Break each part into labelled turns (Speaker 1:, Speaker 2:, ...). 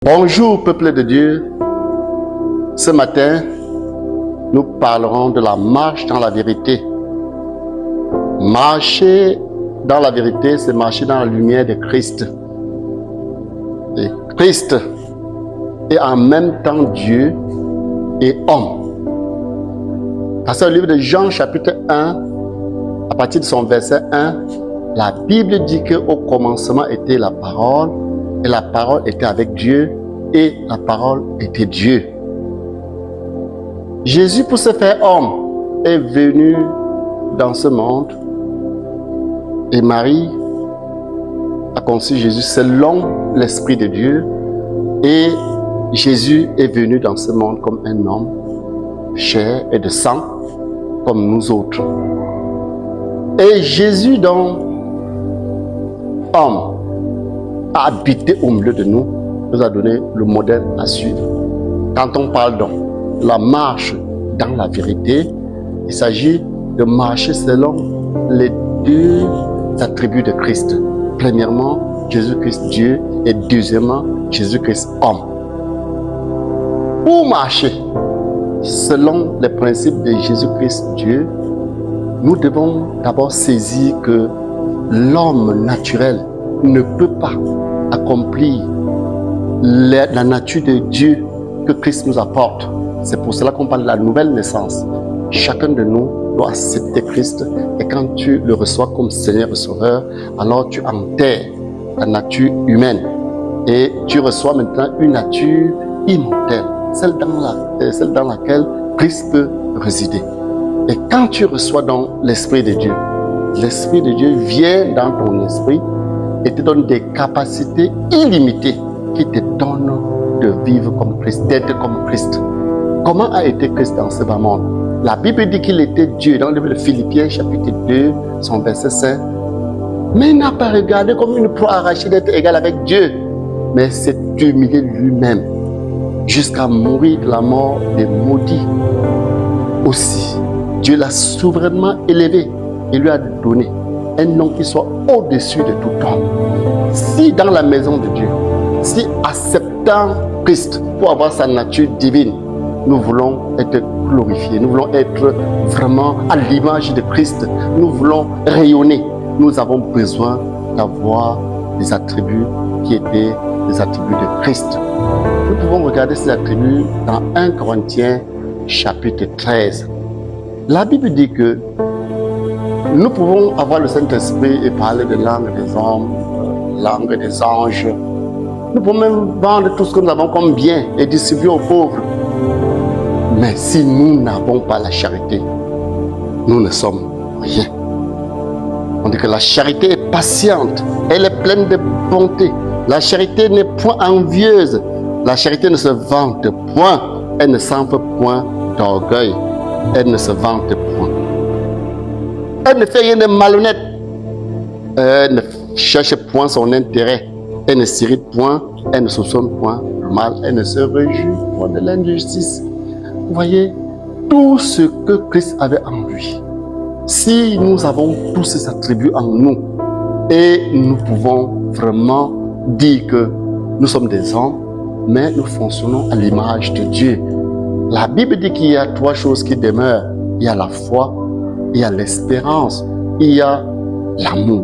Speaker 1: Bonjour peuple de Dieu, ce matin nous parlerons de la marche dans la vérité. Marcher dans la vérité, c'est marcher dans la lumière de Christ. Et Christ est en même temps Dieu et homme. Dans ce livre de Jean chapitre 1, à partir de son verset 1, la Bible dit qu'au commencement était la parole, et la parole était avec Dieu, et la parole était Dieu. Jésus, pour se faire homme, est venu dans ce monde, et Marie a conçu Jésus selon l'Esprit de Dieu, et Jésus est venu dans ce monde comme un homme, chair et de sang, comme nous autres. Et Jésus, donc, homme, a habité au milieu de nous, nous a donné le modèle à suivre. Quand on parle donc de la marche dans la vérité, il s'agit de marcher selon les deux attributs de Christ. Premièrement, Jésus-Christ Dieu, et deuxièmement, Jésus-Christ homme. Pour marcher selon les principes de Jésus-Christ Dieu, nous devons d'abord saisir que l'homme naturel ne peut pas accomplir la nature de Dieu que Christ nous apporte. C'est pour cela qu'on parle de la nouvelle naissance. Chacun de nous doit accepter Christ, et quand tu le reçois comme Seigneur et Sauveur, alors tu enterres la nature humaine et tu reçois maintenant une nature immortelle, celle dans laquelle Christ peut résider. Et quand tu reçois donc l'Esprit de Dieu vient dans ton esprit et te donne des capacités illimitées qui te donnent de vivre comme Christ, d'être comme Christ. Comment a été Christ dans ce bas monde? La Bible dit qu'il était Dieu dans le livre de Philippiens chapitre 2, son verset 5. Mais il n'a pas regardé comme une proie arrachée d'être égal avec Dieu, mais s'est humilié lui-même jusqu'à mourir de la mort des maudits. Aussi, Dieu l'a souverainement élevé et lui a donné un nom qui soit au-dessus de tout homme. Si dans la maison de Dieu, si acceptant Christ pour avoir sa nature divine, nous voulons être glorifiés, nous voulons être vraiment à l'image de Christ, nous voulons rayonner, nous avons besoin d'avoir des attributs qui étaient des attributs de Christ. Nous pouvons regarder ces attributs dans 1 Corinthiens chapitre 13. La Bible dit que nous pouvons avoir le Saint-Esprit et parler de langue des hommes, langue des anges. Nous pouvons même vendre tout ce que nous avons comme bien et distribuer aux pauvres. Mais si nous n'avons pas la charité, nous ne sommes rien. On dit que la charité est patiente, elle est pleine de bonté. La charité n'est point envieuse, la charité ne se vante point, elle ne s'enfle point d'orgueil, elle ne se vante point. Elle ne fait rien de malhonnête, elle ne cherche point son intérêt, elle ne s'irrite point, elle ne soupçonne point le mal, elle ne se réjouit point de l'injustice. Vous voyez, tout ce que Christ avait en lui, si nous avons tous ces attributs en nous, et nous pouvons vraiment dire que nous sommes des hommes, mais nous fonctionnons à l'image de Dieu. La Bible dit qu'il y a trois choses qui demeurent. Il y a la foi, il y a l'espérance, il y a l'amour,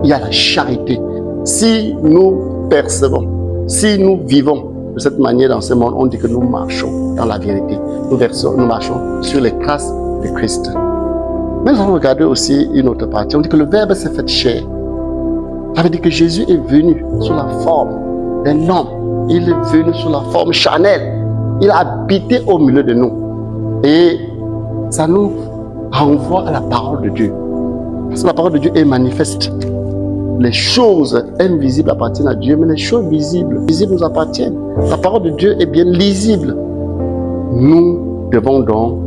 Speaker 1: il y a la charité. Si nous percevons, si nous vivons de cette manière dans ce monde, on dit que nous marchons dans la vérité. Nous marchons sur les traces de Christ. Mais nous allons regarder aussi une autre partie. On dit que le Verbe s'est fait chair. Ça veut dire que Jésus est venu sous la forme d'un homme. Il est venu sous la forme charnelle. Il a habité au milieu de nous. Et ça nous renvoie à la parole de Dieu. Parce que la parole de Dieu est manifeste. Les choses invisibles appartiennent à Dieu, mais les choses visibles nous appartiennent. La parole de Dieu est bien lisible. Nous devons donc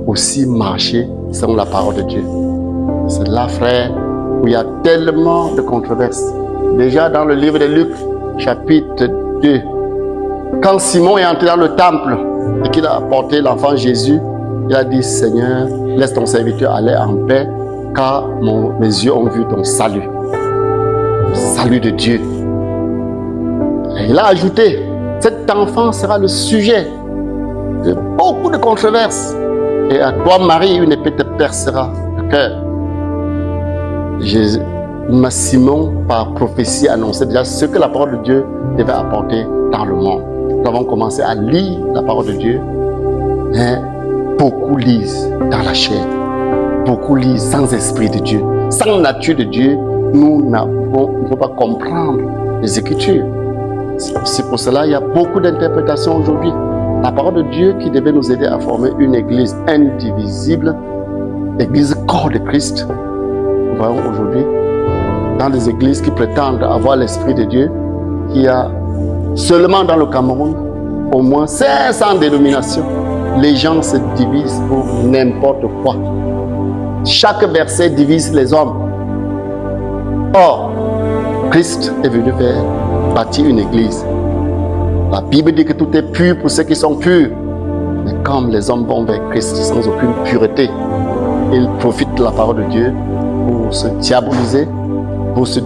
Speaker 1: aussi marcher selon la parole de Dieu. C'est là, frère, où il y a tellement de controverses. Déjà dans le livre de Luc, chapitre 2, quand Simon est entré dans le temple et qu'il a apporté l'enfant Jésus, il a dit, Seigneur, laisse ton serviteur aller en paix, car mes yeux ont vu ton salut. Le salut de Dieu. Et il a ajouté, Cet enfant sera le sujet de beaucoup de controverses. Et à toi, Marie, une épée te percera le cœur. Simon, par prophétie, annonçait déjà ce que la parole de Dieu devait apporter dans le monde. Nous avons commencé à lire la parole de Dieu, mais beaucoup lisent dans la chair. Beaucoup lisent sans esprit de Dieu. Sans nature de Dieu, nous ne pouvons pas comprendre les Écritures. C'est pour cela qu'il y a beaucoup d'interprétations aujourd'hui. La parole de Dieu qui devait nous aider à former une église indivisible, l'église corps de Christ. Nous voyons aujourd'hui dans des églises qui prétendent avoir l'Esprit de Dieu, qu'il y a seulement dans le Cameroun au moins 500 dénominations. Les gens se divisent pour n'importe quoi. Chaque verset divise les hommes. Or, Christ est venu faire bâtir une église. La Bible dit que tout est pur pour ceux qui sont purs. Mais comme les hommes vont vers Christ sans aucune pureté, ils profitent de la parole de Dieu pour se diaboliser, pour se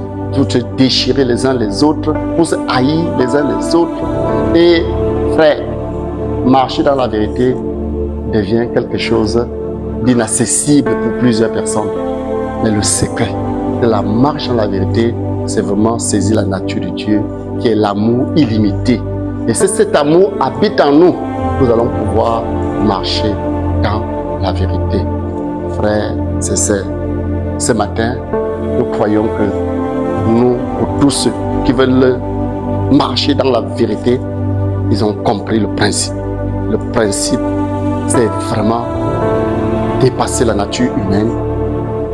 Speaker 1: déchirer les uns les autres, pour se haïr les uns les autres. Et frère, marcher dans la vérité devient quelque chose d'inaccessible pour plusieurs personnes. Mais le secret de la marche dans la vérité, c'est vraiment saisir la nature de Dieu, qui est l'amour illimité. Et c'est cet amour habite en nous, nous allons pouvoir marcher dans la vérité. Frères, ce matin, nous croyons que nous, pour tous ceux qui veulent marcher dans la vérité, ils ont compris le principe. Le principe, c'est vraiment dépasser la nature humaine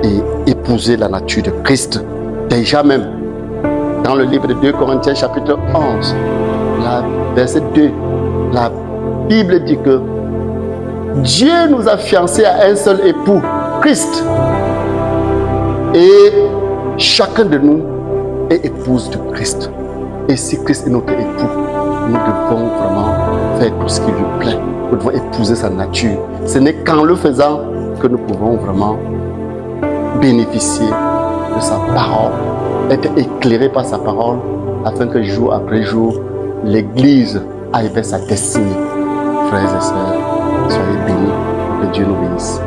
Speaker 1: et épouser la nature de Christ. Déjà même, dans le livre de 2 Corinthiens chapitre 11, verset 2, la Bible dit que Dieu nous a fiancés à un seul époux, Christ. Et chacun de nous est épouse de Christ. Et si Christ est notre époux, nous devons vraiment faire tout ce qui lui plaît. Nous devons épouser sa nature. Ce n'est qu'en le faisant que nous pouvons vraiment bénéficier de sa parole, être éclairés par sa parole, afin que jour après jour, l'Église aille vers sa destinée. Frères et sœurs, soyez bénis, que Dieu nous bénisse.